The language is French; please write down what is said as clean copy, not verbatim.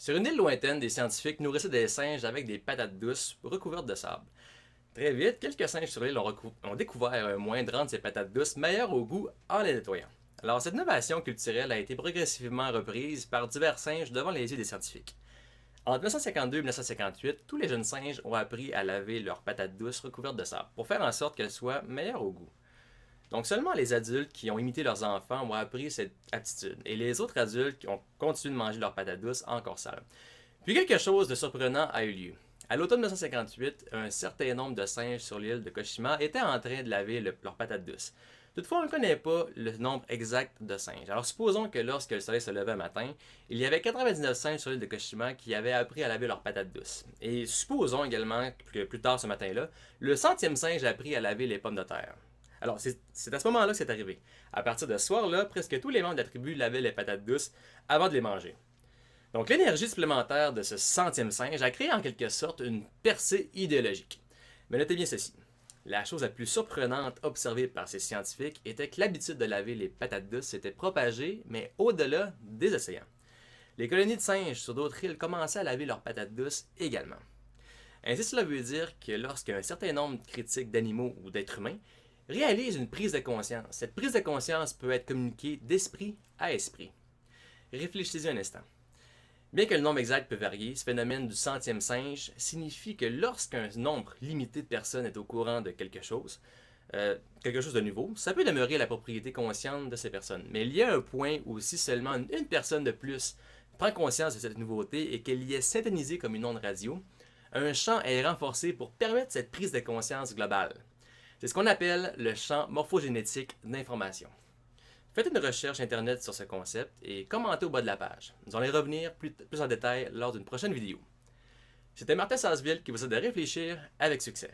Sur une île lointaine, des scientifiques nourrissaient des singes avec des patates douces recouvertes de sable. Très vite, quelques singes sur l'île ont découvert un moyen de rendre ces patates douces meilleures au goût en les nettoyant. Alors, cette innovation culturelle a été progressivement reprise par divers singes devant les yeux des scientifiques. Entre 1952 et 1958, tous les jeunes singes ont appris à laver leurs patates douces recouvertes de sable pour faire en sorte qu'elles soient meilleures au goût. Donc seulement les adultes qui ont imité leurs enfants ont appris cette aptitude, et les autres adultes qui ont continué de manger leurs patates douces encore sales. Puis quelque chose de surprenant a eu lieu. À l'automne 1958, un certain nombre de singes sur l'île de Koshima étaient en train de laver leurs patates douces. Toutefois, on ne connaît pas le nombre exact de singes. Alors supposons que lorsque le soleil se levait un matin, il y avait 99 singes sur l'île de Koshima qui avaient appris à laver leurs patates douces. Et supposons également que plus tard ce matin-là, le centième singe a appris à laver les pommes de terre. Alors, c'est à ce moment-là que c'est arrivé. À partir de ce soir-là, presque tous les membres de la tribu lavaient les patates douces avant de les manger. Donc, l'énergie supplémentaire de ce centième singe a créé en quelque sorte une percée idéologique. Mais notez bien ceci. La chose la plus surprenante observée par ces scientifiques était que l'habitude de laver les patates douces s'était propagée, mais au-delà des océans. Les colonies de singes sur d'autres îles commençaient à laver leurs patates douces également. Ainsi, cela veut dire que lorsqu'un certain nombre de critiques d'animaux ou d'êtres humains réalise une prise de conscience. Cette prise de conscience peut être communiquée d'esprit à esprit. Réfléchissez un instant. Bien que le nombre exact peut varier, ce phénomène du centième singe signifie que lorsqu'un nombre limité de personnes est au courant de quelque chose de nouveau, ça peut demeurer la propriété consciente de ces personnes. Mais il y a un point où si seulement une personne de plus prend conscience de cette nouveauté et qu'elle y est syntonisée comme une onde radio, un champ est renforcé pour permettre cette prise de conscience globale. C'est ce qu'on appelle le champ morphogénétique d'information. Faites une recherche internet sur ce concept et commentez au bas de la page. Nous allons y revenir plus en détail lors d'une prochaine vidéo. C'était Martin Sasseville qui vous aide à réfléchir avec succès.